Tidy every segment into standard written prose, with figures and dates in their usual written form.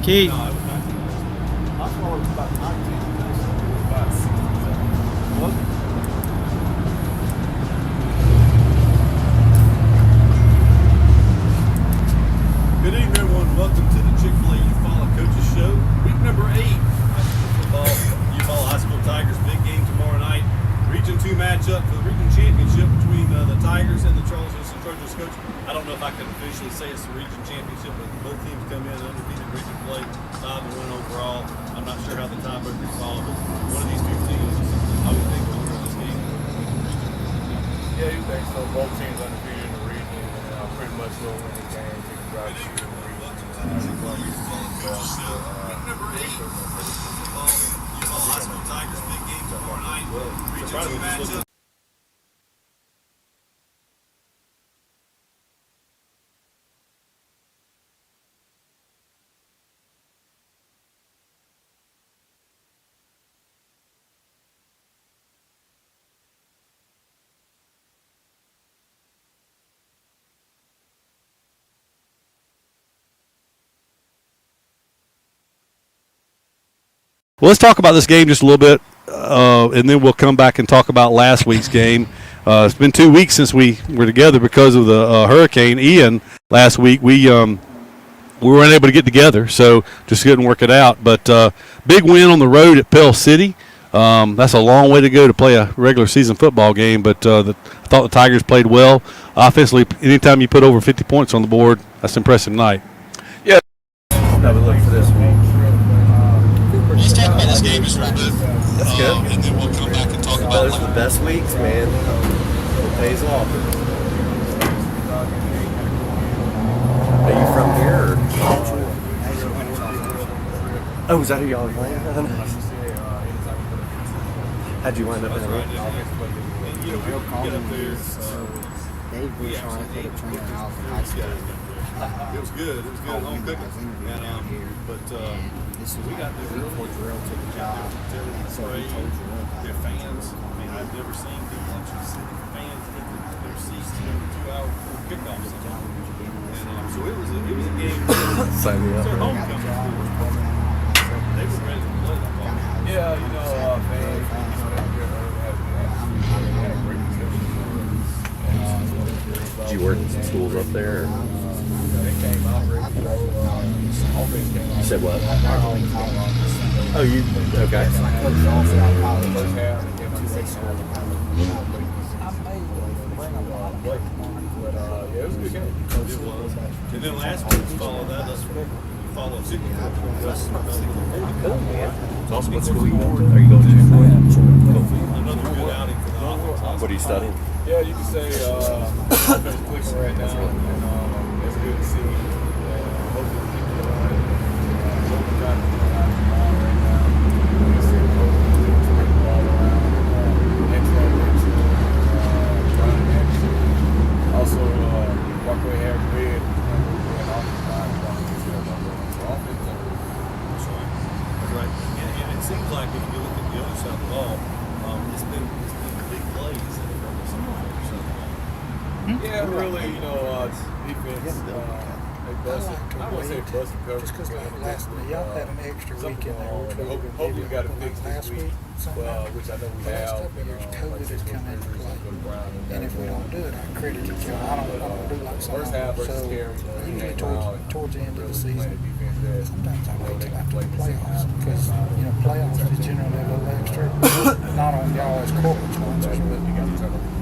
Keith. No, it was 19. I thought it was about 19. It was about 16. Was it? Good evening, everyone. Welcome to the Chick-fil-A Coaches show. Week number 8. Football, Utah High School Tigers. Big game tomorrow night. Region 2 matchup for the region championship between the Tigers and the Charles Houston Trojans. Coach, I don't know if I can officially say it's the region championship, but both teams come in undefeated region play, 5-1 overall. I'm not sure how the tiebreakers fall, but one of these two teams, I would think, will win this game. Yeah, you think so. Both teams undefeated in the region, and pretty much will win the game. They can drive the region. Number 8. Utah High School Tigers. Big game tomorrow night. Region 2 matchup. Well, let's talk about this game just a little bit, and then we'll come back and talk about last week's game. It's been 2 weeks since we were together because of the Hurricane Ian last week. We weren't able to get together, so just couldn't work it out. But big win on the road at Pell City. That's a long way to go to play a regular season football game, but I thought the Tigers played well. Offensively, anytime you put over 50 points on the board, that's an impressive night. Yeah. Have a look for this one. Let's talk about this game just a little bit. That's good. And then we'll come back and talk about Those are the best weeks, man. It pays off. Are you from here? Or? Oh, is that who y'all are playing? How'd you wind up in the room? You know, we'll get up there. Dave was trying to put a trainer out of high school. It was good. It was good home cooking. We got there before drill took the job. Their fans. I mean, I've never seen people actually sit in fans in their seats in 2-hour kickoffs. And so it was a game. Sign me It's their up. homecoming. They were ready to play that ball. Yeah, you know, fans, had a great reception. Did you work in some schools up there? Or? They came out ready to go. Offense came out. You said what? Oh, you okay? First half, and then the second half. But yeah, it was a good game. It was. And then last week we followed that. Let's follow Chick-fil-A. Cool, man. It's awesome. What school are you going to? Are you going to Chick-fil-A? Another good outing for the offense. What are you studying? Yeah, you can say offense clicking right now, and it's good to see. Hopefully we keep it going. Hopefully we got right now. We can see hopefully we can the ball around, extra action, running action. Also, Walkway had red, and offense line. So offense is That's right. And it seems like if you look at the other side of the ball, it's been big plays from the side. yeah, really, you know, defense. They busted. I wouldn't say busted coverage. Just because last week y'all had an extra week in there. Hopefully we got to fix this week, which I know we The last have. couple of years, COVID has come into play. And if we don't do it, I credit you. I don't do like some. First half versus So carry. usually towards the end of the season, sometimes I wait till after the playoffs because playoffs is generally a little extra. Not on y'all as corporate sponsors, but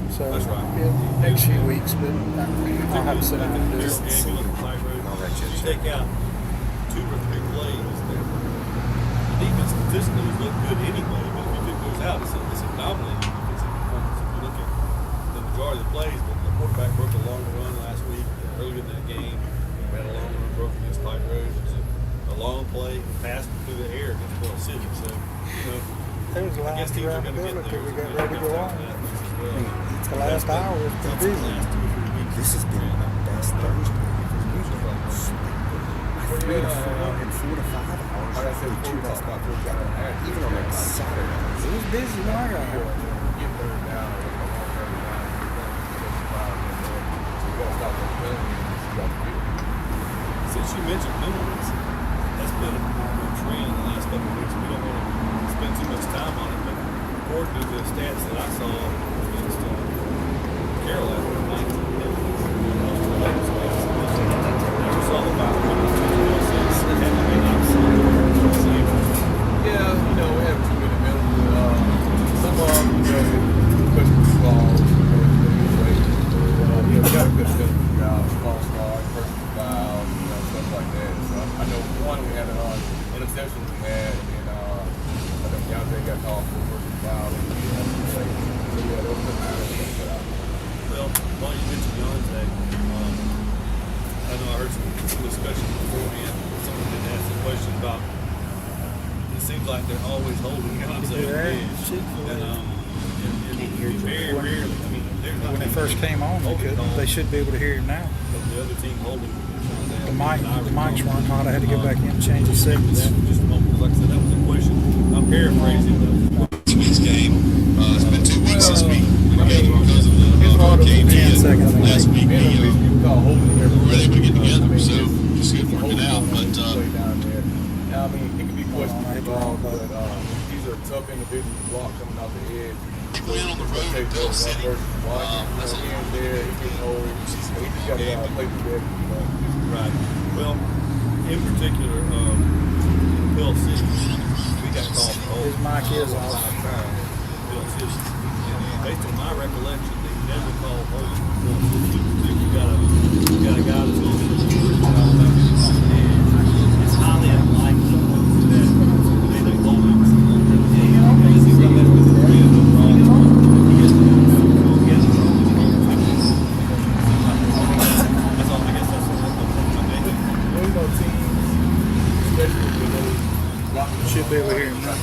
so That's right. yeah, next few weeks. But I'll have to sit down and do This it. game, you look at the Clyde Road, you take out 2 or 3 plays, the defense statistically was looking good anyway, but if you took those out, it's a dominating defensive performance. If you look at the majority of the plays, but the quarterback broke a long run last week, earlier in that game. We had a long run broke against Clyde Road. It was a long play, passed through the air against Pell City. So, There was a I lot guess of teams are going to get until there. we got ready to go on. It's the last hour. It's That's been the busy. last 2 or 3 weeks. This has been my best Thursday. Well, 3 to 4 yeah, and 4 to 5 hours. like I said, with before we 2 talk about football, even on like Saturday. It was busy when I got here. get third down, or come on third down, so we got to stop those penalties. Since you mentioned penalties, has been a trend the last couple of weeks. We don't want to spend too much time on it, but according to the stats that I saw against Carroll last night, it's all about Yeah, you know, we have two in the middle. Some of them, you know, push the balls, you know, we got a good system throughout, false start, first foul, you know, stuff like that. So I know one we had an interception we had, and I think Deontay got called for first foul, and he had to play. So yeah, those are the things that I well, while you mentioned Deontay, I know I heard some discussion beforehand. Someone did ask a question about. It seems like they're always holding guns at the edge. And very rarely. I mean, When they first came on, they should be able to hear him now. But the other team holding. The mics weren't hot. I had to go back in and change the settings. Just a moment, 'cause like I said, that was a question. I'm paraphrasing this week's game. It's been 2 weeks since we were together because of the hurricane. Last week we were able to get together, so just good working out. But I mean, it can be questionable, but these are tough individuals block coming off the edge. we went on the road to Bill City. That's a He just got to play the bed. right. Well, in particular, Bill City, we got called for His mic is off. Bill City. Based on my recollection, they never called holding for Bill City. You got a guy that's going to the it's highly unlikely that they hold him. It seems like that's with the real wrong. That's all. I guess that's what Should be able to hear him now.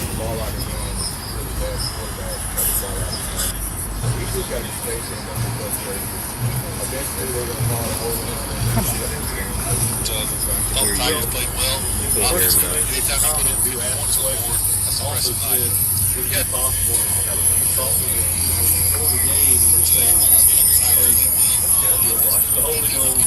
Tigers played well. Obviously, anytime you put in 2 points on the board, that's impressive night. It's possible to talk before the game and just say, hey, watch the holding on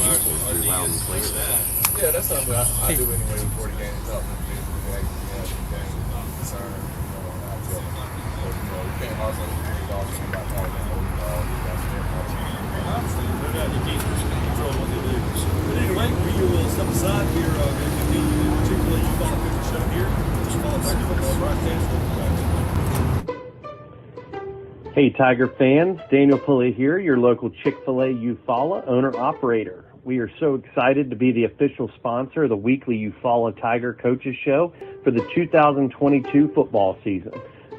our DNs like that. Yeah, that's something I do anyway before the game. Talk to the kids when they actually have the game. I'm concerned. I tell them, you can't also talk about talking about holding calls. Obviously, no doubt you can't control what they do. But anyway, we will step aside here and continue the Chick-fil-A Football Coaches show here. Follow Tiger Football Broadcast. Hey Tiger fans, Daniel Pulley here, your local Chick-fil-A Eufaula owner-operator. We are so excited to be the official sponsor of the weekly Eufaula Tiger Coaches Show for the 2022 football season.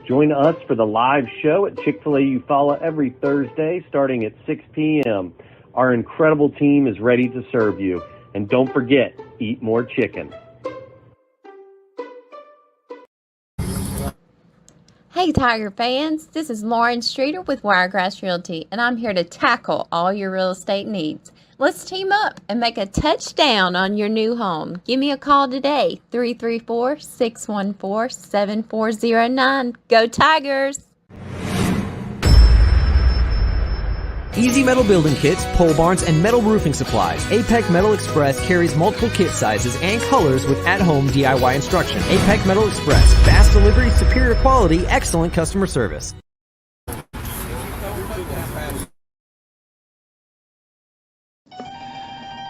Join us for the live show at Chick-fil-A Eufaula every Thursday starting at 6 p.m. Our incredible team is ready to serve you. And don't forget, eat more chicken. Hey Tiger fans, this is Lauren Streeter with Wiregrass Realty, and I'm here to tackle all your real estate needs. Let's team up and make a touchdown on your new home. Give me a call today, 334-614-7409. Go Tigers! Easy Metal Building Kits, pole barns, and metal roofing supplies. APEC Metal Express carries multiple kit sizes and colors with at-home DIY instruction. APEC Metal Express. Fast delivery, superior quality, excellent customer service.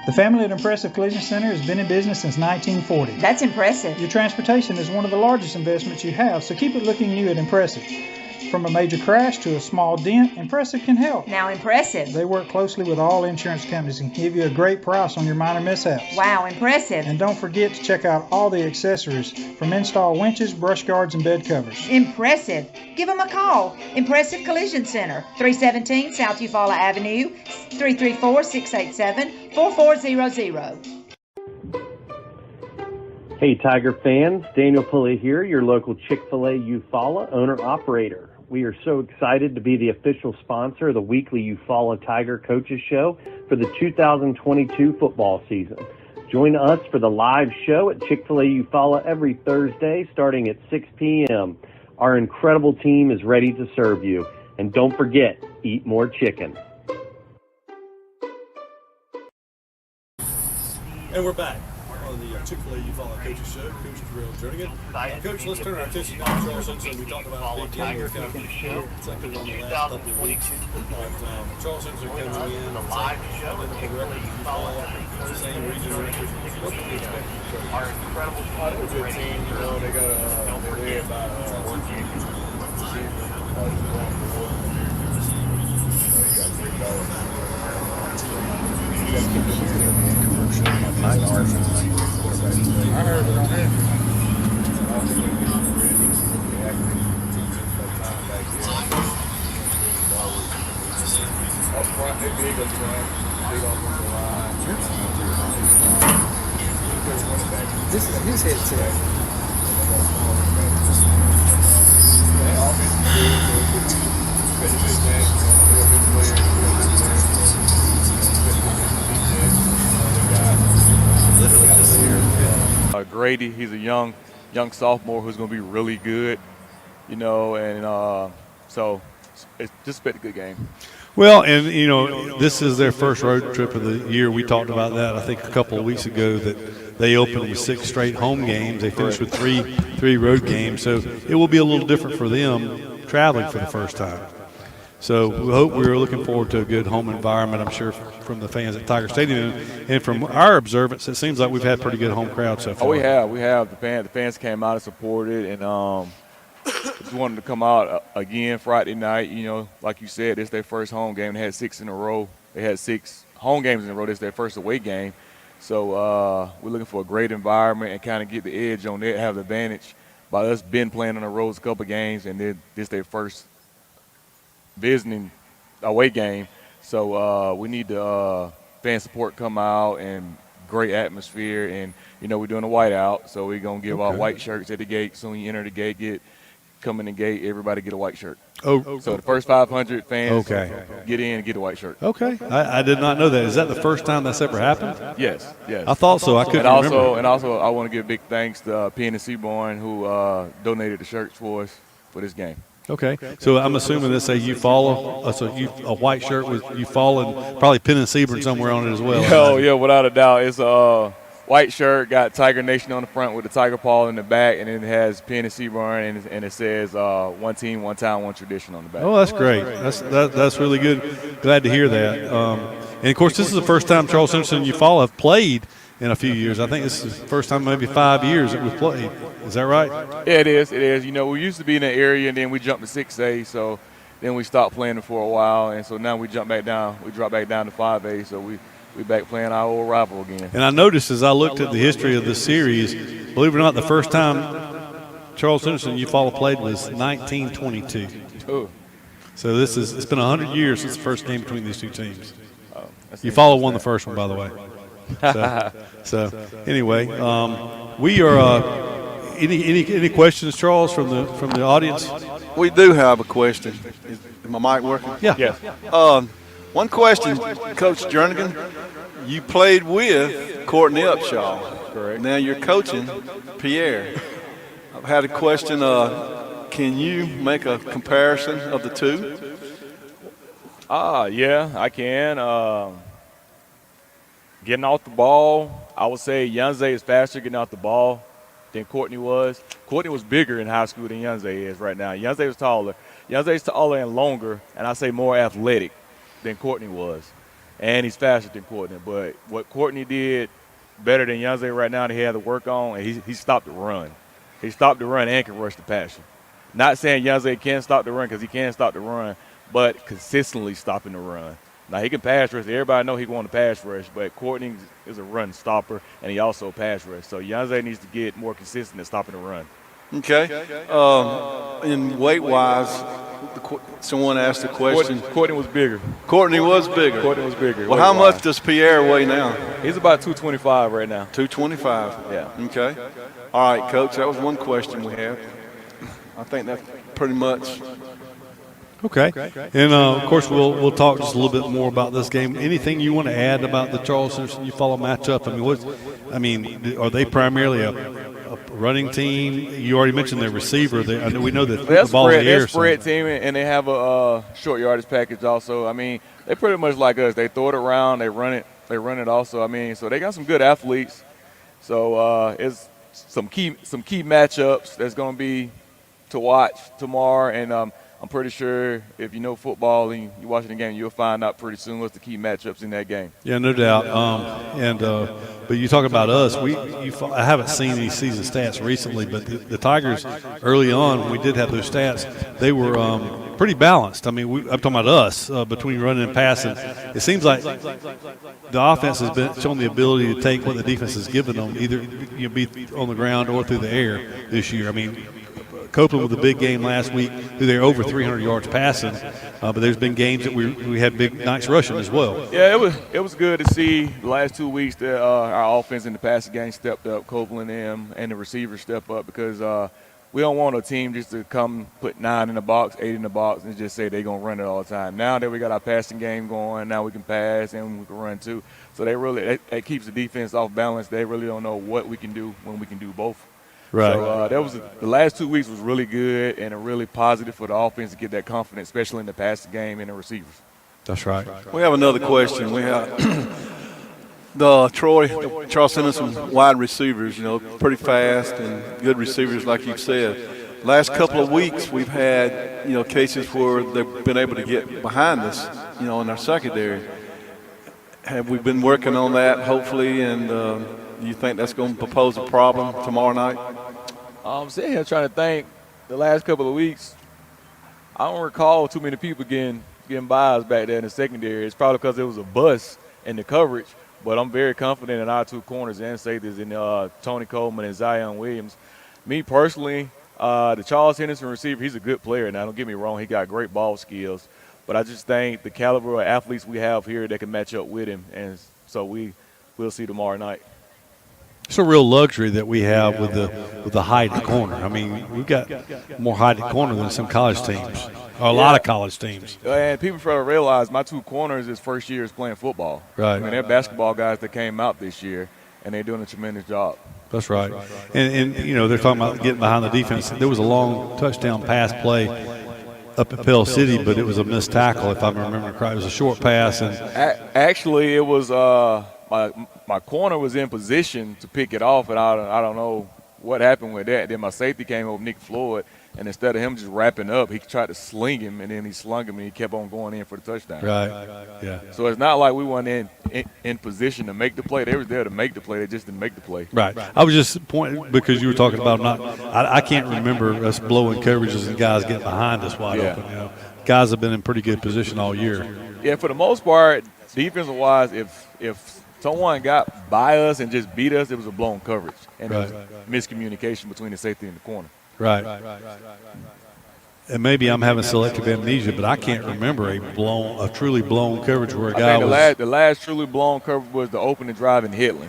The family at Impressive Collision Center has been in business since 1940. That's impressive. Your transportation is one of the largest investments you have, so keep it looking new at Impressive. From a major crash to a small dent, Impressive can help. Now impressive. They work closely with all insurance companies and give you a great price on your minor mishaps. Wow, impressive. And don't forget to check out all the accessories from install winches, brush guards, and bed covers. Impressive. Give them a call. Impressive Collision Center, 317 South Eufaula Avenue, 334-687-4400. Hey Tiger fans, Daniel Pulley here, your local Chick-fil-A Eufaula owner-operator. We are so excited to be the official sponsor of the weekly Eufaula Tiger Coaches Show for the 2022 football season. Join us for the live show at Chick-fil-A Eufaula every Thursday starting at 6 p.m. Our incredible team is ready to serve you. And don't forget, eat more chicken. And we're back on the Chick-fil-A You-Follow Coaches Show. Coach Drill Jernigan. Coach, let's turn our attention now to Charles Simpson. We talked about big game. We've got second on the last couple of weeks. But Charles Simpson coming in. The live show with the record You-Follow. Same region record. What can we expect from Charles? Our incredible They're a good team. You know, they got they're led by one kid. I heard it on him. Up front, they're big up front. Big offensive line. This is his headset. They offense is good. They're a good game. They're a good player. Literally this year. Grady, he's a young sophomore who's going to be really good, you know, and so it's just been a good game. Well, and, you know, this is their first road trip of the year. We talked about that, I think, a couple of weeks ago, that they opened with 6 straight home games. They finished with three road games. So it will be a little different for them traveling for the first time. So we're looking forward to a good home environment, I'm sure, from the fans at Tiger Stadium. And from our observance, it seems like we've had pretty good home crowd so far. Oh, we have. The fans came out and supported, and just wanted to come out again Friday night. You know, like you said, it's their first home game. They had 6 in a row. They had 6 home games in a row. This is their first away game. So we're looking for a great environment and kind of get the edge on it, have the advantage by us been playing on the road a couple of games, and then this their first visiting away game. So we need the fan support come out and great atmosphere. And, you know, we're doing a whiteout, so we're going to give out white shirts at the gate. Soon you enter the gate, come in the gate, everybody get a white shirt. Oh, so the first 500 fans get in and get a white shirt. Okay. I did not know that. Is that the first time that's ever happened? Yes. I thought so. I couldn't remember. And also, I want to give big thanks to Penn & Seaborn, who donated the shirts for us for this game. Okay. So I'm assuming this say you follow, a white shirt with you follow, and probably Penn and Seaborn somewhere on it as well. Oh, yeah, without a doubt. It's a white shirt, got Tiger Nation on the front with the tiger paw in the back, and then it has Penn and Seaborn, and it says one team, one town, one tradition on the back. Oh, that's great. That's really good. Glad to hear that. And, of course, this is the first time Charles Simpson and Eufaula have played in a few years. I think this is the first time maybe 5 years that we've played. Is that right? Yeah, it is. You know, we used to be in that area, and then we jumped to 6A, so then we stopped playing it for a while, and so now we jump back down. We drop back down to 5A, so we back playing our old rival again. And I noticed as I looked at the history of this series, believe it or not, the first time Charles Simpson and Eufaula played was 1922. Oh. So it's been 100 years since the first game between these two teams. Eufaula won the first one, by the way. So anyway, we are. Any questions, Charles, from the audience? We do have a question. Is my mic working? Yeah. One question, Coach Jernigan. You played with Courtney Upshaw. Correct. Now you're coaching Pierre. I've had a question. Can you make a comparison of the two? Yeah, I can. Getting off the ball, I would say Yunze is faster getting off the ball than Courtney was. Courtney was bigger in high school than Yunze is right now. Yunze was taller. Yunze's taller and longer, and I say more athletic than Courtney was. And he's faster than Courtney. But what Courtney did better than Yunze right now that he had to work on, and he stopped the run. He stopped the run and can rush the passer. Not saying Yunze can't stop the run, because he can stop the run, but consistently stopping the run. Now, he can pass rush. Everybody know he can want to pass rush, but Courtney is a run stopper, and he also pass rush. So Yunze needs to get more consistent at stopping the run. Okay. In weight-wise, someone asked the question. Courtney was bigger. Courtney was bigger. Courtney was bigger. Well, how much does Pierre weigh now? He's about 225 right now. 225. Yeah. Okay. All right, Coach. That was one question we had. I think that's pretty much. Okay. And, of course, we'll talk just a little bit more about this game. Anything you want to add about the Charles Simpson Eufaula matchup? I mean, are they primarily a running team? You already mentioned their receiver. We know that the ball's in the air. They're a spread team, and they have a short yardage package also. I mean, they're pretty much like us. They throw it around. They run it also. I mean, so they got some good athletes. So it's some key matchups that's going to be to watch tomorrow, and I'm pretty sure if you know football and you're watching the game, you'll find out pretty soon what's the key matchups in that game. Yeah, no doubt. But you talk about us. I haven't seen any season stats recently, but the Tigers early on, when we did have those stats, they were pretty balanced. I mean, I'm talking about us between running and passing. It seems like the offense has been shown the ability to take what the defense has given them, either be on the ground or through the air this year. I mean, Copeland with a big game last week, they're over 300 yards passing, but there's been games that we had big nights rushing as well. Yeah, it was good to see the last 2 weeks that our offense in the passing game stepped up, Copeland and the receivers step up, because we don't want a team just to come put 9 in the box, 8 in the box, and just say they're going to run it all the time. Now that we got our passing game going, now we can pass and we can run too. So that keeps the defense off balance. They really don't know what we can do when we can do both. Right. So the last 2 weeks was really good and really positive for the offense to get that confidence, especially in the passing game and the receivers. That's right. We have another question. We have Charles sent us some wide receivers, pretty fast and good receivers, like you said. Last couple of weeks, we've had, cases where they've been able to get behind us, in our secondary. Have we been working on that, hopefully, and do you think that's going to pose a problem tomorrow night? I'm sitting here trying to think. The last couple of weeks, I don't recall too many people getting by us back there in the secondary. It's probably because there was a bust in the coverage, but I'm very confident in our two corners and safeties in Tony Coleman and Zion Williams. Me personally, the Charles Henderson receiver, he's a good player. Now, don't get me wrong, he got great ball skills, but I just think the caliber of athletes we have here that can match up with him, and so we'll see tomorrow night. It's a real luxury that we have with the height at corner. I mean, we've got more height at corner than some college teams, or a lot of college teams. And people fail to realize my two corners is first years playing football. Right. I mean, they're basketball guys that came out this year, and they're doing a tremendous job. That's right. And they're talking about getting behind the defense. There was a long touchdown pass play up at Pell City, but it was a missed tackle, if I'm remembering correctly. It was a short pass. And actually, it was my corner was in position to pick it off, and I don't know what happened with that. Then my safety came over, Nick Floyd, and instead of him just wrapping up, he tried to sling him, and then he slung him, and he kept on going in for the touchdown. Right. Yeah. So it's not like we weren't in position to make the play. They were there to make the play. They just didn't make the play. Right. I was just pointing because you were talking about I can't remember us blowing coverages and guys getting behind us wide open. Guys have been in pretty good position all year. Yeah, for the most part, defensive-wise, if someone got by us and just beat us, it was a blown coverage. And it was miscommunication between the safety and the corner. Right. And maybe I'm having selective amnesia, but I can't remember a truly blown coverage where a guy was. The last truly blown coverage was the opening drive in Hitler.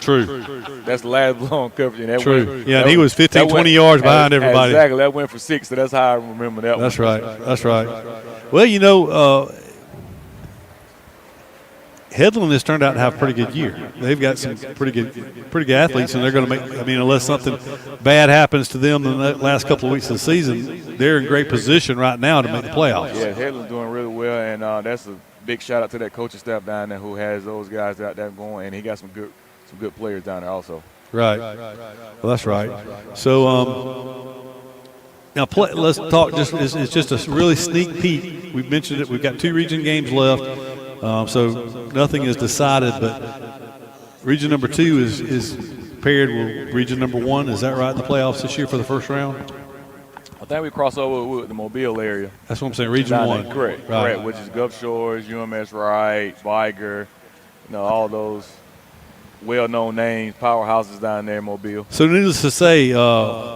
True. That's the last blown coverage. And True. And he was 15, 20 yards behind everybody. Exactly. That went for 6, so that's how I remember that one. That's right. Well, Headland has turned out to have a pretty good year. They've got some pretty good athletes, and they're going to make. I mean, unless something bad happens to them in the last couple of weeks of the season, they're in great position right now to make the playoffs. Yeah, Headland's doing really well, and that's a big shout out to that coaching staff down there who has those guys out there going, and he got some good players down there also. Right. Well, that's right. So now let's talk. It's just a really sneak peek. We've mentioned it. We've got 2 region games left. So nothing is decided, but region number 2 is paired with region number 1. Is that right in the playoffs this year for the first round? I think we cross over with the Mobile area. That's what I'm saying, region 1. Correct, which is Gulf Shores, UMS Wright, Viger, all those well-known names, powerhouses down there in Mobile. So needless to say,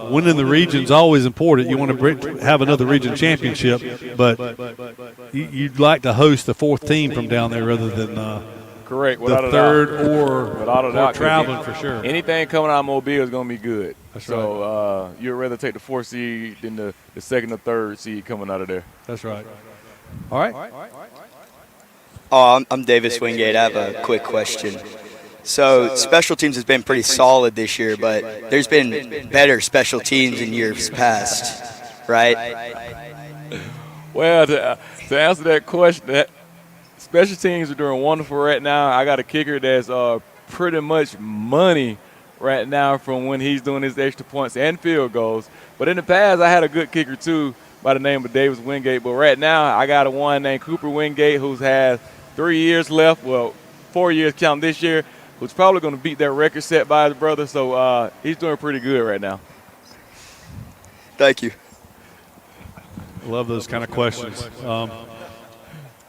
winning the region is always important. You want to have another region championship, but you'd like to host the 4th team from down there rather than correct, the 3rd or traveling for sure. Anything coming out of Mobile is going to be good. That's right. You'd rather take the 4th seed than the 2nd or 3rd seed coming out of there. That's right. All right. I'm Davis Wingate. I have a quick question. So special teams has been pretty solid this year, but there's been better special teams in years past, right? Well, to answer that question, special teams are doing wonderful right now. I got a kicker that's pretty much money right now from when he's doing his extra points and field goals. But in the past, I had a good kicker too by the name of Davis Wingate. But right now, I got a one named Cooper Wingate who's had 3 years left, well, 4 years counting this year, who's probably going to beat that record set by his brother. So he's doing pretty good right now. Thank you. Love those kind of questions.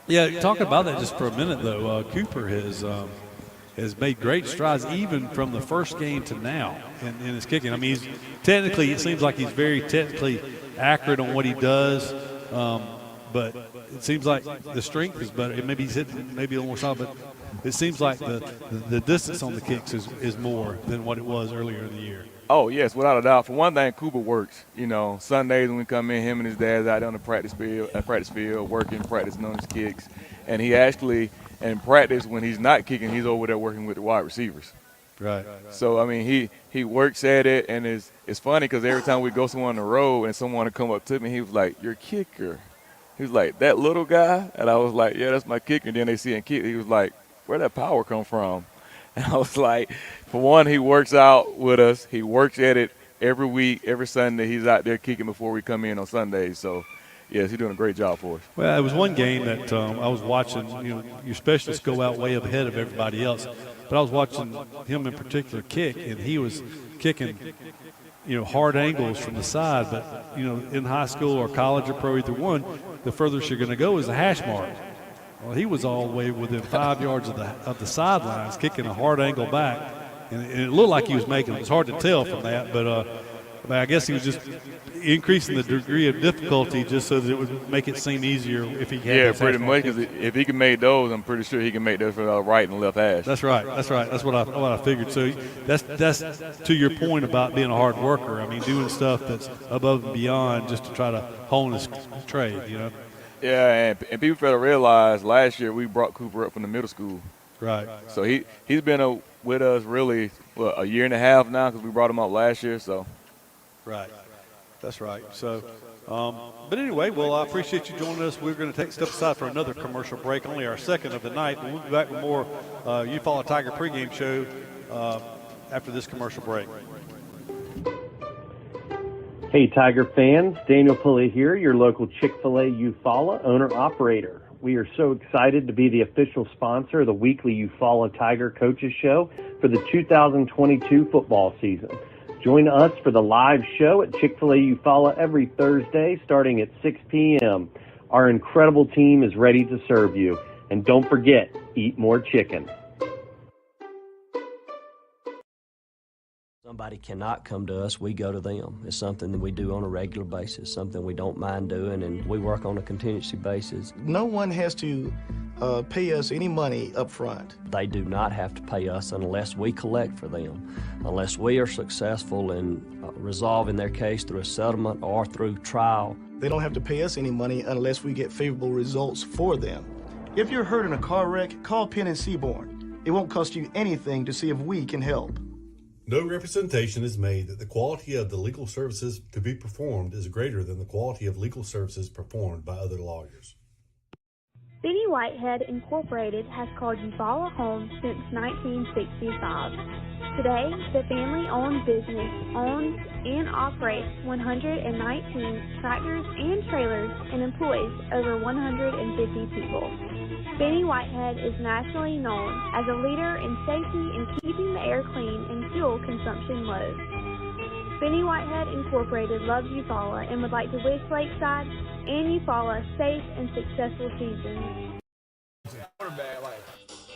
Yeah, talking about that just for a minute, though, Cooper has made great strides even from the first game to now in his kicking. I mean, it seems like he's very technically accurate on what he does, but it seems like the strength is better. Maybe he's hitting maybe a little more solid, but it seems like the distance on the kicks is more than what it was earlier in the year. Oh, yes, without a doubt. For one thing, Cooper works. You know, Sundays when we come in, him and his dad's out on the practice field working, practicing on his kicks. And he actually, in practice, when he's not kicking, he's over there working with the wide receivers. Right. So, I mean, he works at it, and it's funny because every time we go somewhere on the road and someone would come up to me, he was like, "Your kicker." He was like, "That little guy?" And I was like, "Yeah, that's my kicker." And then they see him kick. He was like, "Where'd that power come from?" And I was like, for one, he works out with us. He works at it every week, every Sunday. He's out there kicking before we come in on Sundays. So, yes, he's doing a great job for us. Well, it was one game that I was watching. You know, your specialists go out way up ahead of everybody else. But I was watching him in particular kick, and he was kicking, hard angles from the side. But, in high school or college or pro, either one, the furthest you're going to go is a hash mark. Well, he was all the way within 5 yards of the sidelines, kicking a hard angle back, and it looked like he was making it. It was hard to tell from that, but I guess he was just increasing the degree of difficulty just so that it would make it seem easier if he had. Yeah, pretty much. Because if he can make those, I'm pretty sure he can make those for the right and left hash. That's right. That's what I figured. So that's to your point about being a hard worker. I mean, doing stuff that's above and beyond just to try to hone his trade. Yeah, and people fail to realize last year we brought Cooper up from the middle school. Right. So he's been with us really a year and a half now because we brought him up last year. So. Right. That's right. So, but anyway, well, I appreciate you joining us. We're going to step aside for another commercial break, only our second of the night. We'll be back with more Eufaula Tiger pregame show after this commercial break. Hey, Tiger fans, Daniel Pulley here, your local Chick-fil-A Eufaula owner-operator. We are so excited to be the official sponsor of the weekly Eufaula Tiger Coaches Show for the 2022 football season. Join us for the live show at Chick-fil-A Eufaula every Thursday starting at 6 p.m. Our incredible team is ready to serve you. And don't forget, eat more chicken. Somebody cannot come to us, we go to them. It's something that we do on a regular basis, something we don't mind doing, and we work on a contingency basis. No one has to pay us any money up front. They do not have to pay us unless we collect for them, unless we are successful in resolving their case through a settlement or through trial. They don't have to pay us any money unless we get favorable results for them. If you're hurt in a car wreck, call Penn and Seaborn. It won't cost you anything to see if we can help. No representation is made that the quality of the legal services to be performed is greater than the quality of legal services performed by other lawyers. Benny Whitehead Incorporated has called Eufaula home since 1965. Today, the family-owned business owns and operates 119 tractors and trailers and employs over 150 people. Benny Whitehead is nationally known as a leader in safety and keeping the air clean and fuel consumption low. Benny Whitehead Incorporated loves Eufaula and would like to wish Lakeside and Eufaula safe and successful seasons.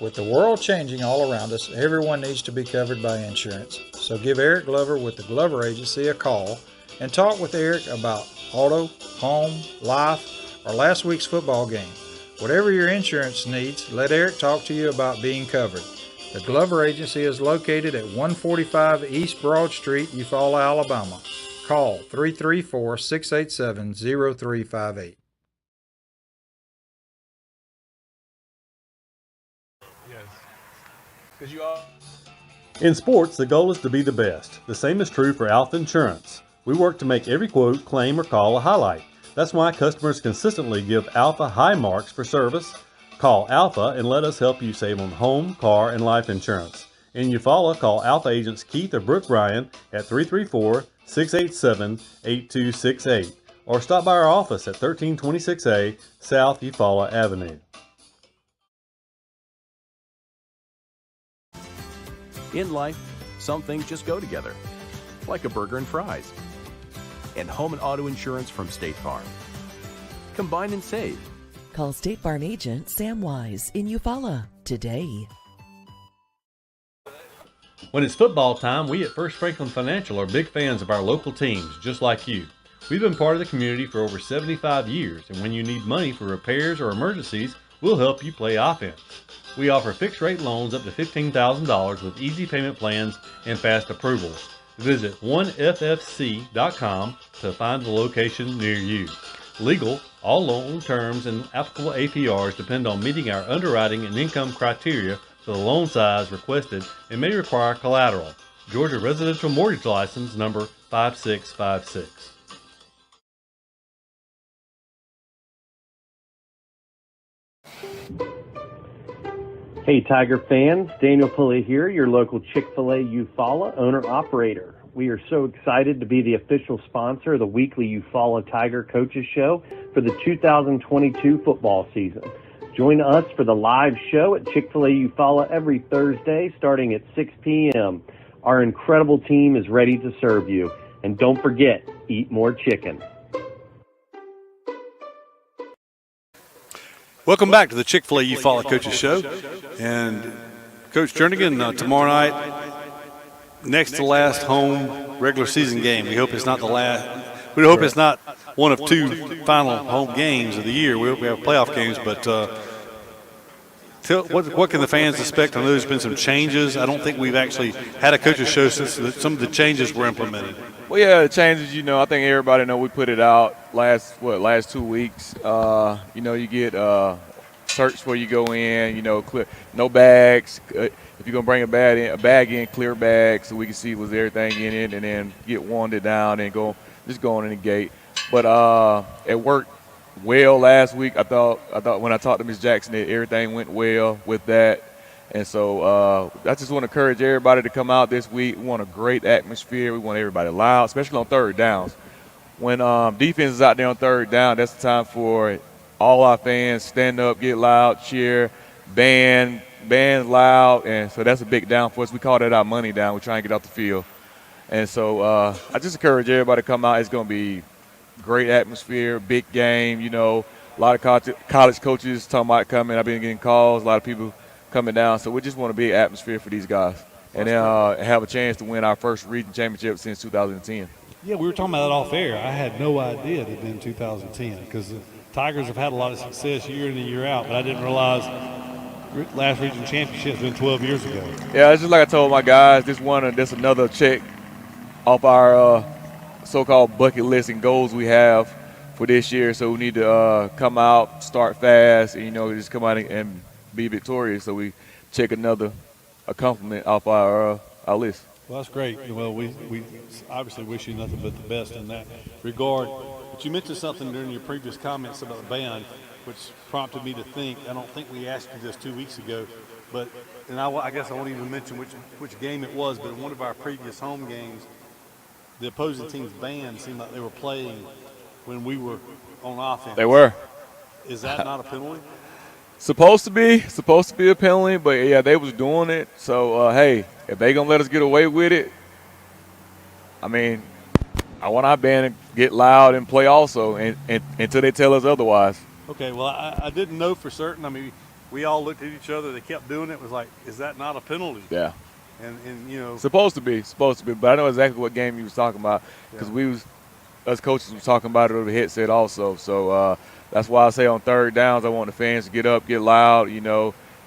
With the world changing all around us, everyone needs to be covered by insurance. So give Eric Glover with the Glover Agency a call and talk with Eric about auto, home, life, or last week's football game. Whatever your insurance needs, let Eric talk to you about being covered. The Glover Agency is located at 145 East Broad Street, Eufaula, Alabama. Call 334-687-0358. In sports, the goal is to be the best. The same is true for Alpha Insurance. We work to make every quote, claim, or call a highlight. That's why customers consistently give Alpha high marks for service. Call Alpha and let us help you save on home, car, and life insurance. In Eufaula, call Alpha agents Keith or Brooke Bryan at 334-687-8268 or stop by our office at 1326A South Eufaula Avenue. In life, some things just go together, like a burger and fries. And home and auto insurance from State Farm. Combine and save. Call State Farm agent Sam Wise in Eufaula today. When it's football time, we at First Franklin Financial are big fans of our local teams, just like you. We've been part of the community for over 75 years, and when you need money for repairs or emergencies, we'll help you play offense. We offer fixed-rate loans up to $15,000 with easy payment plans and fast approvals. Visit 1ffc.com to find the location near you. Legal, all loan terms and applicable APRs depend on meeting our underwriting and income criteria for the loan size requested and may require collateral. Georgia Residential Mortgage License number 5656. Hey Tiger fans, Daniel Pulley here, your local Chick-fil-A Eufaula owner-operator. We are so excited to be the official sponsor of the weekly Eufaula Tiger Coaches Show for the 2022 football season. Join us for the live show at Chick-fil-A Eufaula every Thursday starting at 6 p.m. Our incredible team is ready to serve you. And don't forget, eat more chicken. Welcome back to the Chick-fil-A Eufaula Coaches Show. And Coach Jernigan, tomorrow night, next to last home regular season game. We hope it's not the last. We hope it's not one of two final home games of the year. We hope we have playoff games, but what can the fans expect? I know there's been some changes. I don't think we've actually had a coaches show since some of the changes were implemented. Well, yeah, the changes, I think everybody know we put it out last 2 weeks. You get search before you go in, no bags. If you're going to bring a bag in, clear bag so we can see was everything in it, and then get wanded down and go on in the gate. But it worked well last week. I thought when I talked to Ms. Jackson that everything went well with that. And so I just want to encourage everybody to come out this week. We want a great atmosphere. We want everybody loud, especially on third downs. When defense is out there on third down, that's the time for all our fans stand up, get loud, cheer, band loud. And so that's a big down for us. We call that our money down. We're trying to get off the field. And so I just encourage everybody to come out. It's going to be great atmosphere, big game. A lot of college coaches talking about coming. I've been getting calls, a lot of people coming down. So we just want a big atmosphere for these guys. And then have a chance to win our first region championship since 2010. Yeah, we were talking about that off air. I had no idea it had been 2010 because the Tigers have had a lot of success year in and year out, but I didn't realize last region championship has been 12 years ago. Yeah, it's just like I told my guys, this another check off our so-called bucket list and goals we have for this year. So we need to come out, start fast, and just come out and be victorious. So we check another accomplishment off our list. Well, that's great. Well, we obviously wish you nothing but the best in that regard. But you mentioned something during your previous comments about the band, which prompted me to think. I don't think we asked you this 2 weeks ago, but I guess I won't even mention which game it was. But in one of our previous home games, the opposing team's band seemed like they were playing when we were on offense. They were. Is that not a penalty? Supposed to be a penalty, but yeah, they was doing it. So hey, if they gonna let us get away with it, I mean, I want our band to get loud and play also, and until they tell us otherwise. Okay, well, I didn't know for certain. I mean, we all looked at each other. They kept doing it. It was like, is that not a penalty? Yeah. And supposed to be, but I know exactly what game you was talking about because us coaches was talking about it over the headset also. So that's why I say on third downs, I want the fans to get up, get loud,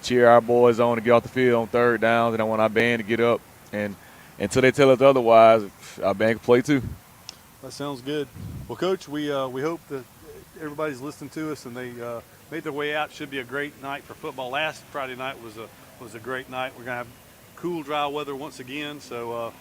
cheer our boys on to get off the field on third downs, and I want our band to get up. And until they tell us otherwise, our band can play too. That sounds good. Well, Coach, we hope that everybody's listening to us and they made their way out. Should be a great night for football. Last Friday night was a great night. We're gonna have cool, dry weather once again. So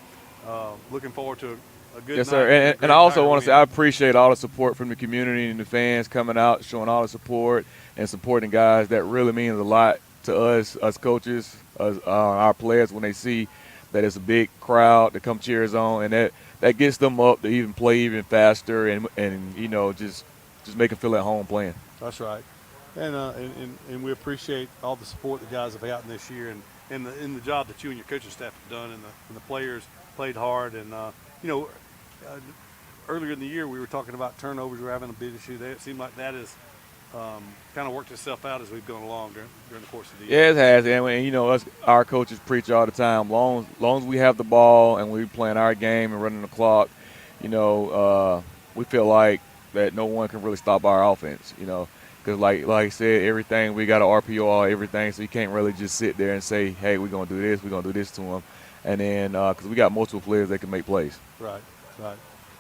looking forward to a good night. Yes, sir. And I also want to say I appreciate all the support from the community and the fans coming out, showing all the support and supporting guys. That really means a lot to us coaches, our players, when they see that it's a big crowd to come cheer us on, and that gets them up to even play even faster and you know, just make them feel at home playing. That's right. And we appreciate all the support the guys have gotten this year, and the job that you and your coaching staff have done, and the players played hard. And earlier in the year we were talking about turnovers. We were having a big issue there. It seemed like that has kind of worked itself out as we've gone along during the course of the year. Yeah, it has. And you know, our coaches preach all the time. Long as we have the ball and we're playing our game and running the clock, you know, we feel like that no one can really stop our offense. You know. Because like I said, everything, we got an RPO, everything, so you can't really just sit there and say, hey, we're going to do this to them. And then because we got multiple players that can make plays. Right.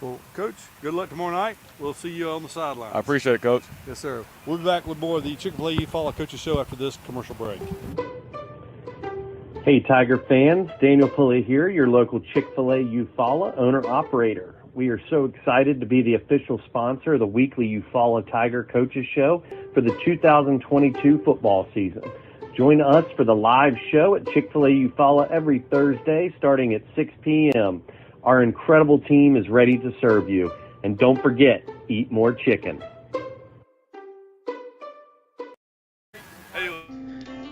Well, Coach, good luck tomorrow night. We'll see you on the sidelines. I appreciate it, Coach. Yes, sir. We'll be back with more of the Chick-fil-A Eufaula Coaches Show after this commercial break. Hey, Tiger fans. Daniel Pulley here, your local Chick-fil-A Eufaula owner-operator. We are so excited to be the official sponsor of the weekly Eufaula Tiger Coaches Show for the 2022 football season. Join us for the live show at Chick-fil-A Eufaula every Thursday starting at 6 p.m. Our incredible team is ready to serve you. And don't forget, eat more chicken.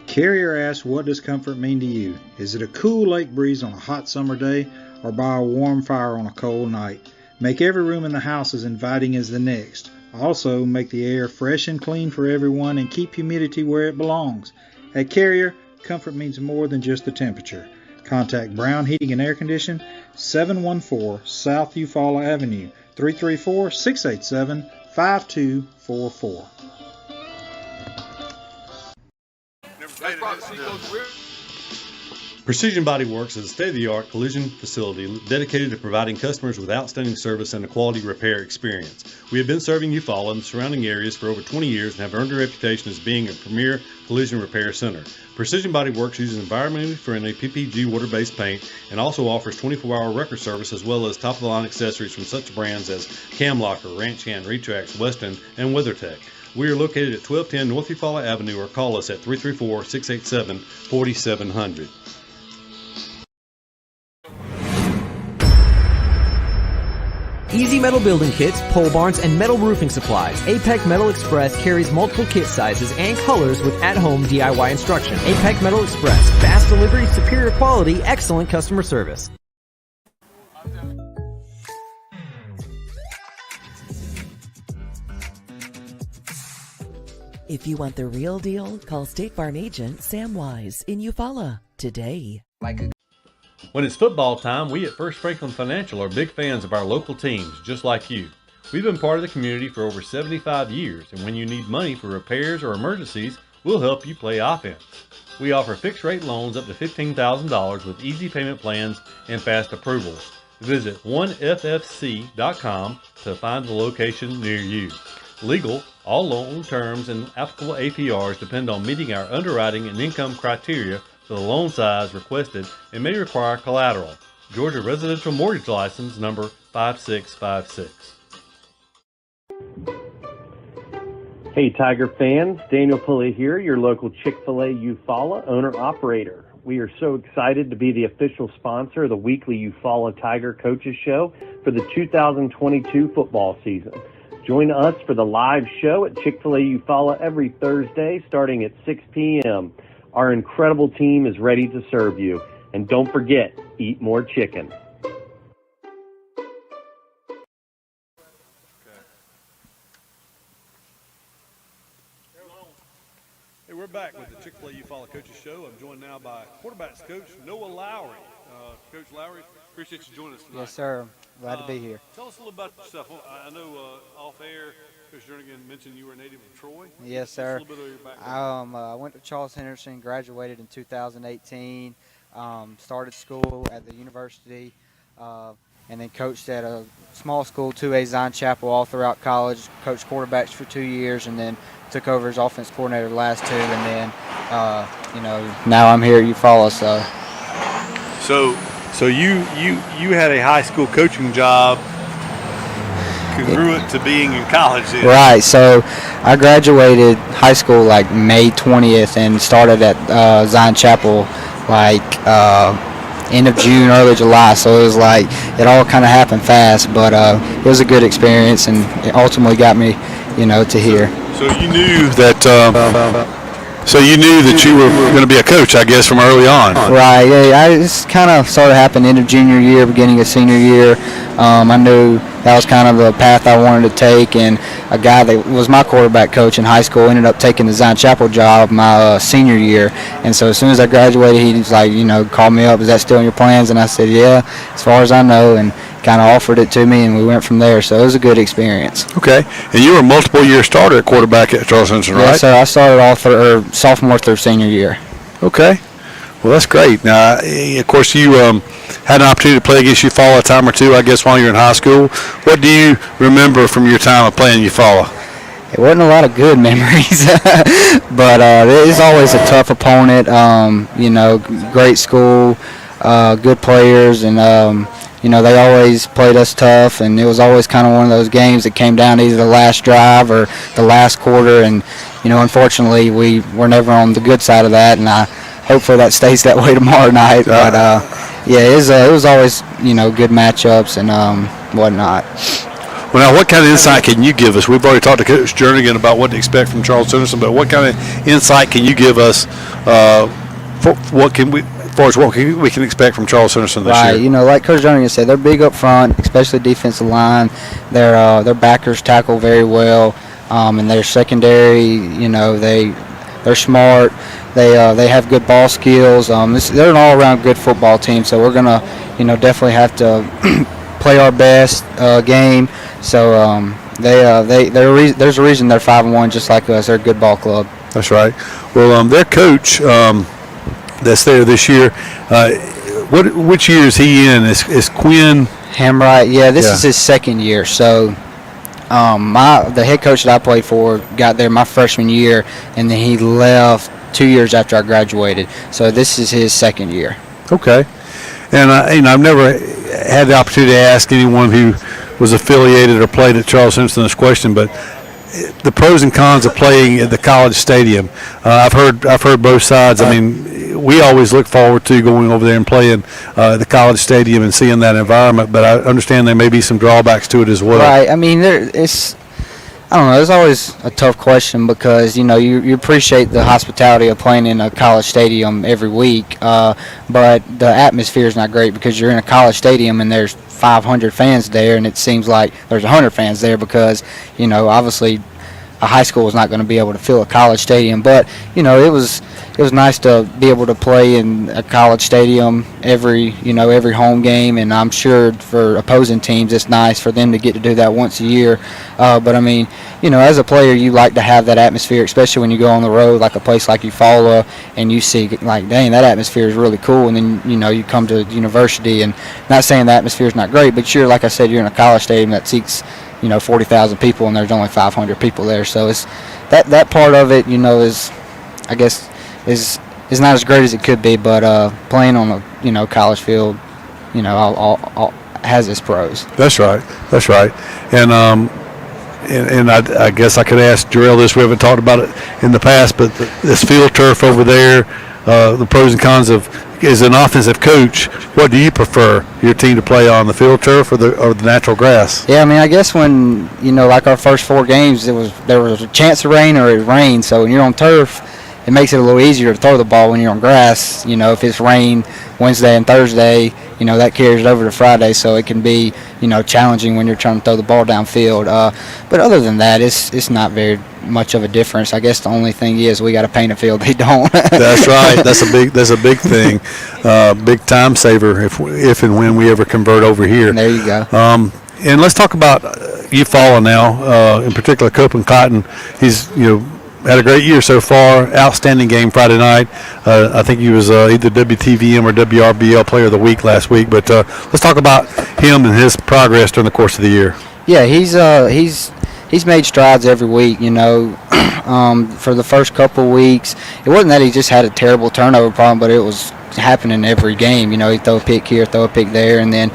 Carrier asks, what does comfort mean to you? Is it a cool lake breeze on a hot summer day, or by a warm fire on a cold night? Make every room in the house as inviting as the next. Also, make the air fresh and clean for everyone and keep humidity where it belongs. At Carrier, comfort means more than just the temperature. Contact Brown Heating and Air Condition, 714 South Eufaula Avenue, 334-687-5244. Precision Body Works is a state-of-the-art collision facility dedicated to providing customers with outstanding service and a quality repair experience. We have been serving Eufaula and the surrounding areas for over 20 years and have earned a reputation as being a premier collision repair center. Precision Body Works uses environmentally friendly PPG water-based paint and also offers 24-hour record service as well as top-of-the-line accessories from such brands as Camlocker, Ranch Hand, Retrax, Weston, and WeatherTech. We are located at 1210 North Eufaula Avenue or call us at 334-687-4700. Easy Metal Building Kits, pole barns, and metal roofing supplies. APEC Metal Express carries multiple kit sizes and colors with at-home DIY instruction. APEC Metal Express. Fast delivery, superior quality, excellent customer service. If you want the real deal, call State Farm agent Sam Wise in Eufaula today. When it's football time, we at First Franklin Financial are big fans of our local teams, just like you. We've been part of the community for over 75 years, and when you need money for repairs or emergencies, we'll help you play offense. We offer fixed-rate loans up to $15,000 with easy payment plans and fast approvals. Visit 1ffc.com to find the location near you. Legal, all loan terms and applicable APRs depend on meeting our underwriting and income criteria for the loan size requested and may require collateral. Georgia Residential Mortgage License number 5656. Hey, Tiger fans. Daniel Pulley here, your local Chick-fil-A Eufaula owner-operator. We are so excited to be the official sponsor of the weekly Eufaula Tiger Coaches Show for the 2022 football season. Join us for the live show at Chick-fil-A Eufaula every Thursday starting at 6 p.m. Our incredible team is ready to serve you. And don't forget, eat more chicken. Hey, we're back with the Chick-fil-A Eufaula Coaches Show. I'm joined now by quarterbacks coach Noah Lowry. Coach Lowry, appreciate you joining us tonight. Yes, sir. Glad to be here. Tell us a little about yourself. I know off air, Coach Jernigan mentioned you were a native of Troy. Yes, sir. Just a little bit of your background. I went to Charles Henderson, graduated in 2018, started school at the university, and then coached at a small school, 2A Zion Chapel, all throughout college. Coached quarterbacks for 2 years, and then took over as offense coordinator the last 2, and then, now I'm here at Eufaula. So you had a high school coaching job congruent to being in college. Then. Right. So I graduated high school like May 20th and started at Zion Chapel like end of June, early July. So it was like it all kind of happened fast, but it was a good experience, and it ultimately got me, to here. So you knew that. So you knew that you were going to be a coach, I guess, from early on. Right. Yeah. I just kind of started happening end of junior year, beginning of senior year. I knew that was kind of the path I wanted to take, and a guy that was my quarterback coach in high school ended up taking the Zion Chapel job my senior year. And so as soon as I graduated, he was like, called me up, is that still in your plans? And I said, yeah, as far as I know, and kind of offered it to me, and we went from there. So it was a good experience. Okay. And you were a multiple-year starter at quarterback at Charles Henderson, right? Yes, sir. I started all sophomore through senior year. Okay. Well, that's great. Now, of course, you had an opportunity to play against Eufaula a time or two, I guess, while you were in high school. What do you remember from your time of playing Eufaula? It wasn't a lot of good memories, but it is always a tough opponent. Great school, good players, and they always played us tough, and it was always kind of one of those games that came down to either the last drive or the last quarter, and unfortunately we were never on the good side of that, and hopefully that stays that way tomorrow night. But it was always good matchups and whatnot. Well, now, what kind of insight can you give us? We've already talked to Coach Jernigan about what to expect from Charles Henderson, but what kind of insight can you give us for what we can expect from Charles Henderson this year? Right, like Coach Jernigan said, they're big up front, especially defensive line. Their backers tackle very well, and their secondary, they're smart. They have good ball skills. They're an all-around good football team, so we're gonna, definitely have to play our best game. So there's a reason they're 5-1, just like us. They're a good ball club. That's right. Well, their coach that's there this year, which year is he in? Is Quinn Hamright? Yeah, this is his second year. So the head coach that I played for got there my freshman year, and then he left 2 years after I graduated. So this is his second year. Okay. And I've never had the opportunity to ask anyone who was affiliated or played at Charles Henderson this question, but the pros and cons of playing at the college stadium. I've heard both sides. I mean, we always look forward to going over there and playing the college stadium and seeing that environment, but I understand there may be some drawbacks to it as well. Right. I mean, I don't know. It's always a tough question because, you appreciate the hospitality of playing in a college stadium every week, but the atmosphere is not great because you're in a college stadium and there's 500 fans there, and it seems like there's 100 fans there because, obviously a high school is not going to be able to fill a college stadium. But, it was nice to be able to play in a college stadium every home game, and I'm sure for opposing teams it's nice for them to get to do that once a year. But I mean, as a player, you like to have that atmosphere, especially when you go on the road, like a place like Eufaula, and you see like, dang, that atmosphere is really cool. And then you come to university, and not saying the atmosphere is not great, but like I said, you're in a college stadium that seats 40,000 people, and there's only 500 people there. So it's that part of it, is, I guess, is not as great as it could be, but playing on a college field, has its pros. That's right. And I guess I could ask Jarrell this. We haven't talked about it in the past, but this field turf over there, the pros and cons of, as an offensive coach, what do you prefer your team to play on, the field turf or the natural grass? Yeah, I mean, I guess when like our first 4 games, there was a chance of rain or it rained. So when you're on turf, it makes it a little easier to throw the ball when you're on grass. If it's rain Wednesday and Thursday, that carries it over to Friday, so it can be, challenging when you're trying to throw the ball downfield. But other than that, it's not very much of a difference. I guess the only thing is we got to paint a field. They don't. That's right. That's a big thing, big time saver if and when we ever convert over here. There you go. And let's talk about Eufaula now, in particular Copeland Cotton. He's had a great year so far. Outstanding game Friday night. I think he was either WTVM or WRBL Player of the Week last week. But let's talk about him and his progress during the course of the year. Yeah, he's made strides every week. For the first couple weeks, it wasn't that he just had a terrible turnover problem, but it was happening every game. He'd throw a pick here, throw a pick there, and then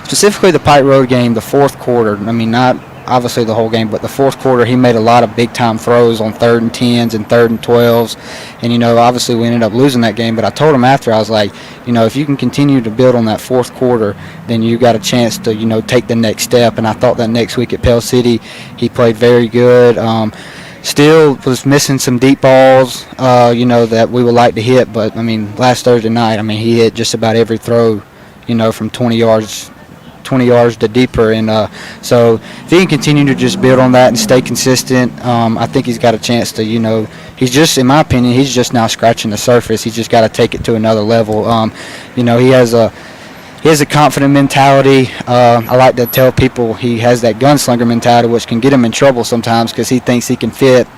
specifically the Pike Road game, the fourth quarter. I mean, not obviously the whole game, but the fourth quarter, he made a lot of big-time throws on 3rd and 10s and 3rd and 12s. And, obviously we ended up losing that game. But I told him after, I was like, if you can continue to build on that fourth quarter, then you got a chance to, take the next step. And I thought that next week at Pell City, he played very good. Still was missing some deep balls, that we would like to hit. But, last Thursday night, he hit just about every throw, from 20 yards to deeper, and so if he can continue to just build on that and stay consistent, I think he's got a chance to, he's just, in my opinion, he's just now scratching the surface. He's just got to take it to another level. He has a confident mentality. I like to tell people he has that gunslinger mentality, which can get him in trouble sometimes because he thinks he can fit,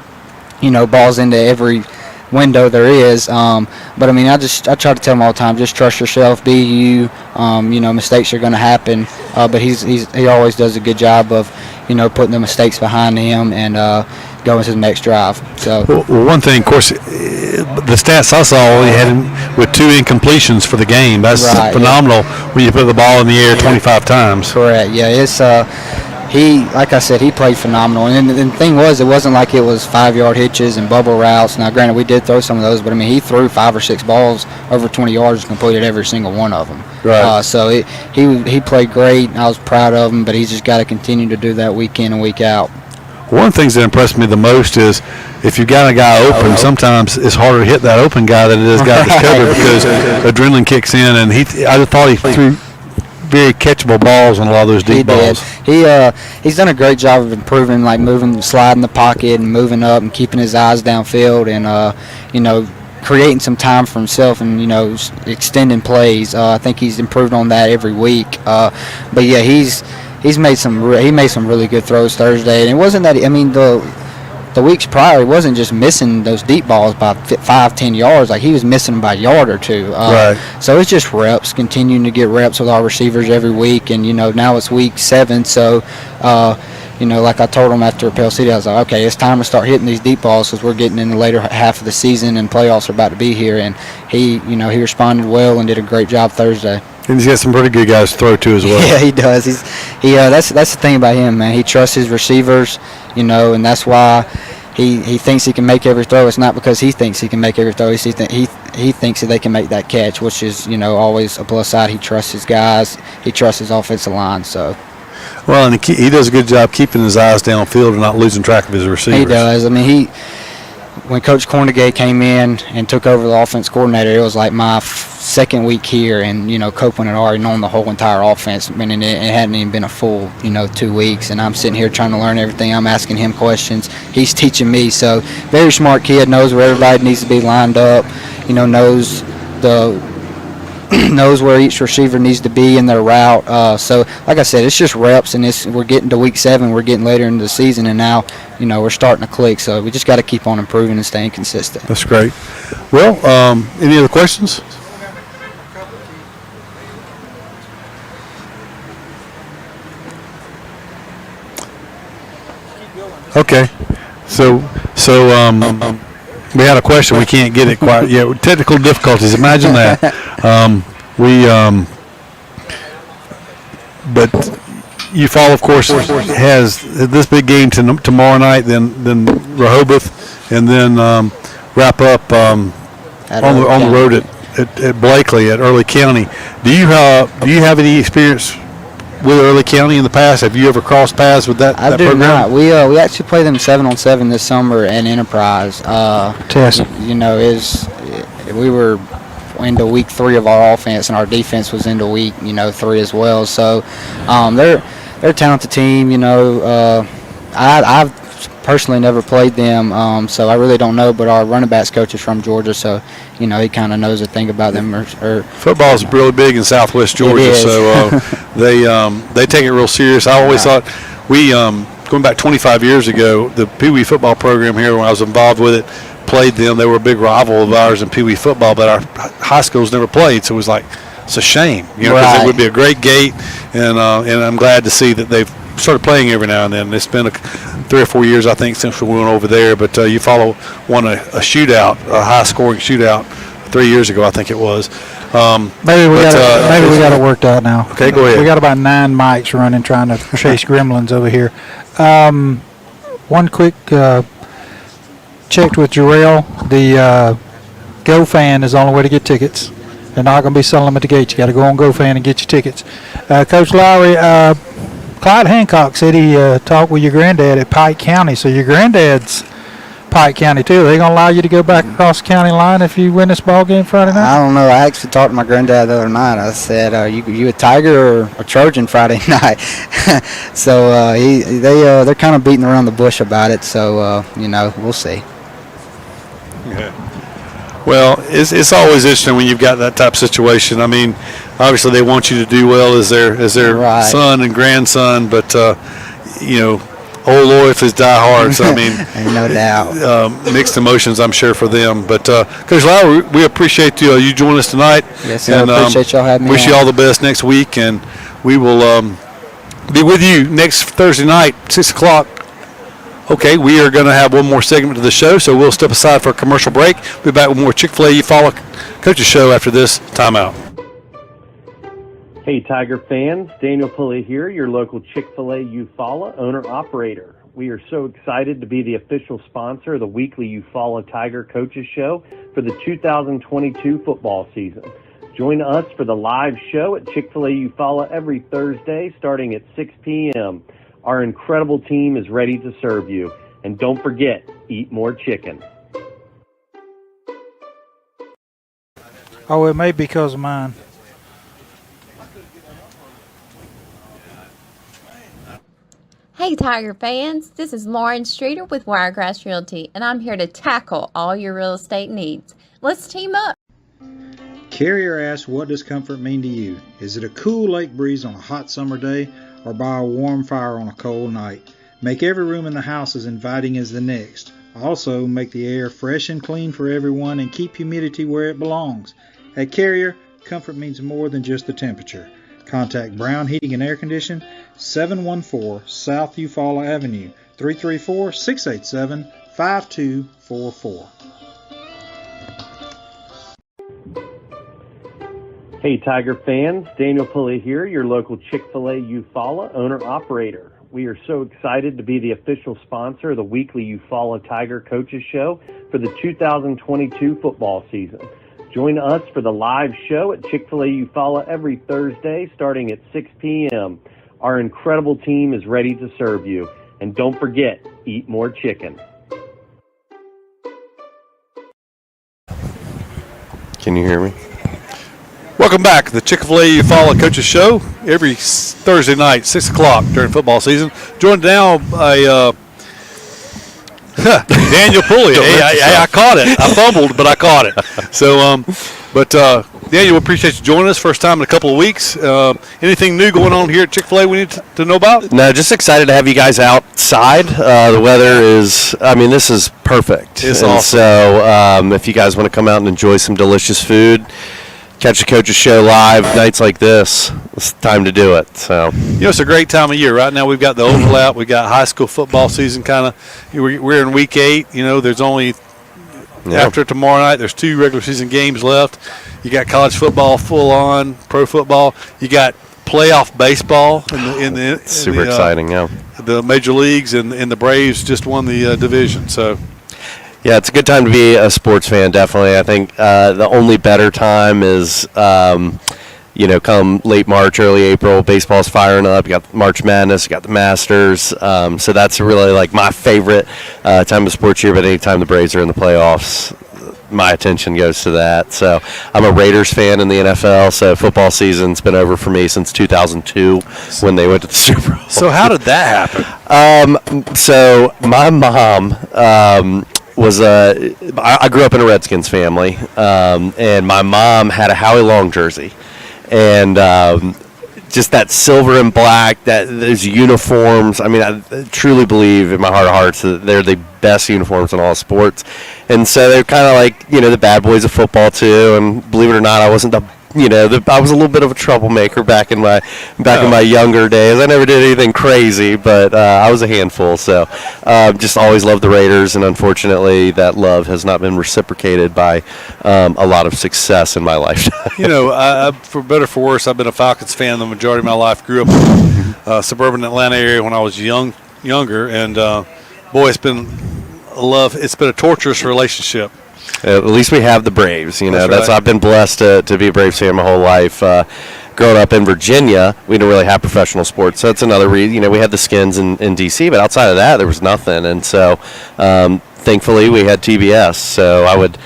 balls into every window there is. But I try to tell him all the time, just trust yourself, be you. Mistakes are going to happen, but he always does a good job of putting the mistakes behind him and going to the next drive. So one thing, of course, the stats I saw, he had him with 2 incompletions for the game. That's right, phenomenal when you put the ball in the air 25 times. Correct. Yeah, it's like I said, he played phenomenal. And the thing was, it wasn't like it was 5-yard hitches and bubble routes. Now, granted, we did throw some of those, but he threw 5 or 6 balls over 20 yards and completed every single one of them. Right. So he played great. I was proud of him, but he's just got to continue to do that week in and week out. One of the things that impressed me the most is if you've got a guy open, sometimes it's harder to hit that open guy than it is a guy that's covered because adrenaline kicks in, and I thought he threw very catchable balls on a lot of those deep balls. He's done a great job of improving, like moving, sliding the pocket and moving up and keeping his eyes downfield and, creating some time for himself and, extending plays. I think he's improved on that every week. But, yeah, he made some really good throws Thursday. And it wasn't that, the weeks prior, he wasn't just missing those deep balls by 5-10 yards. Like, he was missing them by a yard or two. Right. So it's just reps, continuing to get reps with our receivers every week. And, now it's week 7. So, like I told him after Pell City, I was like, okay, it's time to start hitting these deep balls because we're getting in the later half of the season and playoffs are about to be here. And he responded well and did a great job Thursday. And he's got some pretty good guys to throw to as well. Yeah, he does. That's the thing about him, man. He trusts his receivers, and that's why he thinks he can make every throw. It's not because he thinks he can make every throw. He thinks that they can make that catch, which is, always a plus side. He trusts his guys. He trusts his offensive line. So. Well, and he does a good job keeping his eyes downfield and not losing track of his receivers. He does. When Coach Cornegay came in and took over the offense coordinator, it was like my second week here, and Copeland had already known the whole entire offense, and it hadn't even been a full 2 weeks. And I'm sitting here trying to learn everything. I'm asking him questions. He's teaching me. So very smart kid, knows where everybody needs to be lined up. Knows where each receiver needs to be in their route. So, like I said, it's just reps, and we're getting to week 7. We're getting later into the season, and now, we're starting to click. So we just got to keep on improving and staying consistent. That's great. Well, any other questions? Okay. So we had a question. We can't get it quite yet. Technical difficulties. Imagine that. But Eufaula, of course, has this big game tomorrow night, then Rehoboth, and then wrap up on the road at Blakely at Early County. Do you have any experience with Early County in the past? Have you ever crossed paths with that I program? do not. We actually play them 7-on-7 this summer at Enterprise. We were into week 3 of our offense, and our defense was into week 3 as well. So they're a talented team. I've personally never played them, so I really don't know. But our running backs coach is from Georgia, so he kind of knows a thing about them. Football is really big in Southwest Georgia, so they take it real serious. I always thought going back 25 years ago, the Pee Wee football program here, when I was involved with it, played them. They were a big rival of ours in Pee Wee football, but our high schools never played, so it was like, it's a shame, because it would be a great gate, and I'm glad to see that they've started playing every now and then. It's been 3 or 4 years, I think, since we went over there, but Eufaula won a shootout, a high-scoring shootout 3 years ago, I think it was. Maybe we got it worked out now. Okay, go ahead. We got about 9 mics running trying to chase gremlins over here. One quick checked with Jarrell. The GoFan is the only way to get tickets. They're not going to be selling them at the gate. You got to go on GoFan and get your tickets. Coach Lowry, Clyde Hancock said he talked with your granddad at Pike County. So your granddad's Pike County too. Are they going to allow you to go back across the county line if you win this ball game Friday night? I don't know. I actually talked to my granddad the other night. I said, "You a Tiger or a Trojan Friday night?" So they're kind of beating around the bush about it. So we'll see. Yeah. Well, it's always interesting when you've got that type of situation. I mean, obviously they want you to do well as their right. son and grandson, but old Loif is diehard. So I mean, no doubt. Mixed emotions, I'm sure, for them. But Coach Lowry, we appreciate you joining us tonight. Yes, sir. And appreciate y'all having me. Wish you all the best next week, and we will be with you next Thursday night, 6:00. Okay, we are going to have one more segment of the show, so we'll step aside for a commercial break. We'll be back with more Chick-fil-A Eufaula Coaches Show after this timeout. Hey, Tiger fans. Daniel Pulley here, your local Chick-fil-A Eufaula owner-operator. We are so excited to be the official sponsor of the weekly Eufaula Tiger Coaches Show for the 2022 football season. Join us for the live show at Chick-fil-A Eufaula every Thursday starting at 6 p.m. Our incredible team is ready to serve you. And don't forget, eat more chicken. Oh, it may be because of mine. Hey Tiger fans, this is Lauren Streeter with Wiregrass Realty, and I'm here to tackle all your real estate needs. Let's team up. Carrier asks, what does comfort mean to you? Is it a cool lake breeze on a hot summer day, or by a warm fire on a cold night? Make every room in the house as inviting as the next. Also, make the air fresh and clean for everyone and keep humidity where it belongs. At Carrier, comfort means more than just the temperature. Contact Brown Heating and Air Condition, 714 South Eufaula Avenue, 334-687-5244. Hey, Tiger fans. Daniel Pulley here, your local Chick-fil-A Eufaula owner-operator. We are so excited to be the official sponsor of the weekly Eufaula Tiger Coaches Show for the 2022 football season. Join us for the live show at Chick-fil-A Eufaula every Thursday starting at 6 p.m. Our incredible team is ready to serve you. And don't forget, eat more chicken. Can you hear me? Welcome back to the Chick-fil-A Eufaula Coaches Show every Thursday night, 6 o'clock during football season. Joined now by Daniel Pulley. I caught it. I fumbled, but I caught it. So, Daniel, we appreciate you joining us. First time in a couple of weeks. Anything new going on here at Chick-fil-A we need to know about? No, just excited to have you guys outside. The weather is, this is perfect. It's awesome. So if you guys want to come out and enjoy some delicious food, catch the Coaches Show live nights like this, it's time to do it. So it's a great time of year. Right now we've got the overlap. We've got high school football season kind of. We're in week 8. There's only after tomorrow night, there's 2 regular season games left. You got college football full on, pro football. You got playoff baseball in the super exciting. The major leagues and the Braves just won the division. So. Yeah, it's a good time to be a sports fan, definitely. I think the only better time is, come late March, early April, baseball's firing up. You got March Madness, you got the Masters. So that's really like my favorite time of sports year, but anytime the Braves are in the playoffs, my attention goes to that. So I'm a Raiders fan in the NFL, so football season's been over for me since 2002 when they went to the Super Bowl. So how did that happen? So my mom... I grew up in a Redskins family, and my mom had a Howie Long jersey, and just that silver and black, those uniforms. I truly believe in my heart of hearts that they're the best uniforms in all sports, and so they're kind of like the bad boys of football too. And believe it or not, I wasn't the I was a little bit of a troublemaker back in my younger days. I never did anything crazy, but I was a handful. So just always loved the Raiders, and unfortunately, that love has not been reciprocated by a lot of success in my lifetime. For better or for worse, I've been a Falcons fan the majority of my life. Grew up in suburban Atlanta area when I was younger, and boy, it's been a love. It's been a torturous relationship. At least we have the Braves. That's right. I've been blessed to be a Braves fan my whole life. Growing up in Virginia, we didn't really have professional sports. So that's another reason. We had the Skins in D.C., but outside of that, there was nothing. And so, thankfully, we had TBS. So I would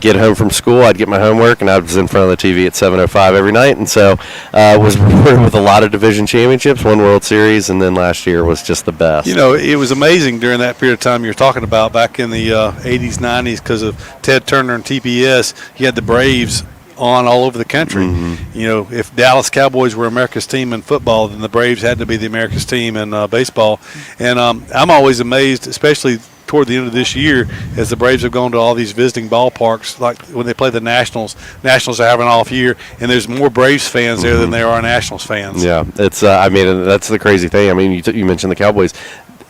get home from school, I'd get my homework, and I was in front of the TV at 7:05 every night. And so was rewarded with a lot of division championships, one World Series, and then last year was just the best. It was amazing during that period of time you're talking about back in the 80s, 90s because of Ted Turner and TBS. You had the Braves on all over the country. Mm-hmm. If Dallas Cowboys were America's team in football, then the Braves had to be the America's team in baseball. And I'm always amazed, especially toward the end of this year, as the Braves have gone to all these visiting ballparks, like when they play the Nationals. Nationals are having an off year, and there's more Braves fans there than there are Nationals fans. Yeah, it's. That's the crazy thing. You mentioned the Cowboys.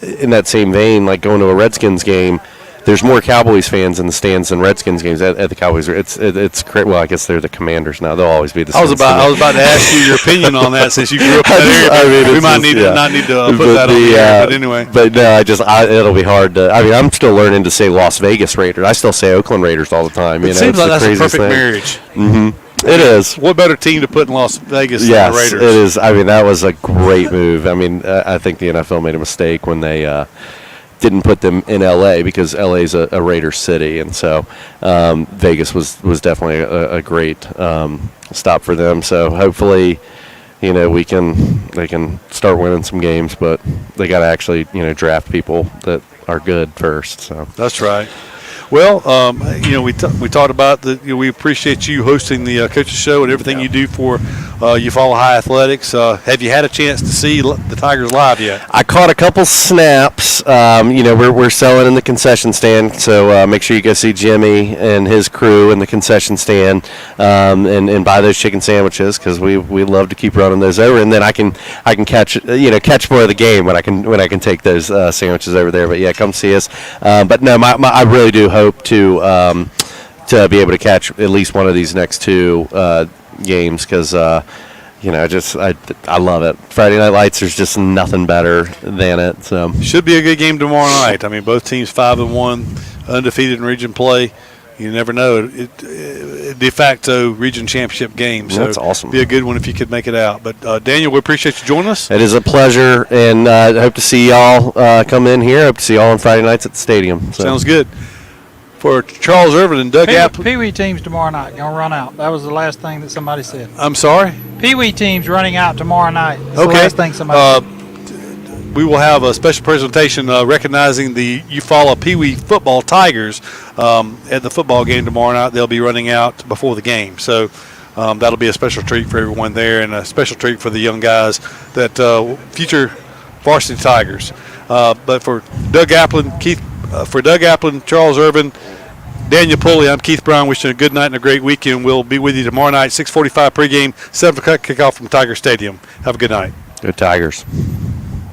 In that same vein, like going to a Redskins game, there's more Cowboys fans in the stands than Redskins games at the Cowboys. It's great. Well, I guess they're the Commanders now. They'll always be the I was about to ask you your opinion on that since you grew up in that area. We might not need to put that on the air, but anyway. But no, it'll be hard to. I'm still learning to say Las Vegas Raiders. I still say Oakland Raiders all the time. It seems like that's a perfect marriage. Mm-hmm. It is. What better team to put in Las Vegas than the Raiders? Yes, it is. That was a great move. I think the NFL made a mistake when they didn't put them in L.A. because L.A. is a Raider city, and so Vegas was definitely a great stop for them. So hopefully, they can start winning some games, but they got to actually draft people that are good first. So that's right. Well, we talked about we appreciate you hosting the Coaches Show and everything you do for Eufaula High Athletics. Have you had a chance to see the Tigers live yet? I caught a couple snaps. We're selling in the concession stand, so make sure you go see Jimmy and his crew in the concession stand and buy those chicken sandwiches because we love to keep running those over, and then I can catch more of the game when I can take those sandwiches over there. But yeah, come see us. But no, I really do hope to be able to catch at least one of these next two games because I love it. Friday Night Lights, there's just nothing better than it. So should be a good game tomorrow night. Both teams 5-1, undefeated in region play. You never know. It de facto region championship game. So that's awesome. Be a good one if you could make it out. But Daniel, we appreciate you joining us. It is a pleasure, and I hope to see y'all come in here. Hope to see y'all on Friday nights at the stadium. So. Sounds good. For Charles Irvin and Doug Apple. Pee-wee teams tomorrow night going to run out. That was the last thing that somebody said. I'm sorry? Pee-wee teams running out tomorrow night. That's the last thing somebody said. We will have a special presentation recognizing the Eufaula Pee-wee football Tigers at the football game tomorrow night. They'll be running out before the game. So that'll be a special treat for everyone there and a special treat for the young guys, that future varsity Tigers. But for Doug Applin, Charles Irvin, Daniel Pulley, I'm Keith Brown, wishing a good night and a great weekend. We'll be with you tomorrow night, 6:45 pregame, 7 o'clock kickoff from Tiger Stadium. Have a good night. Go Tigers.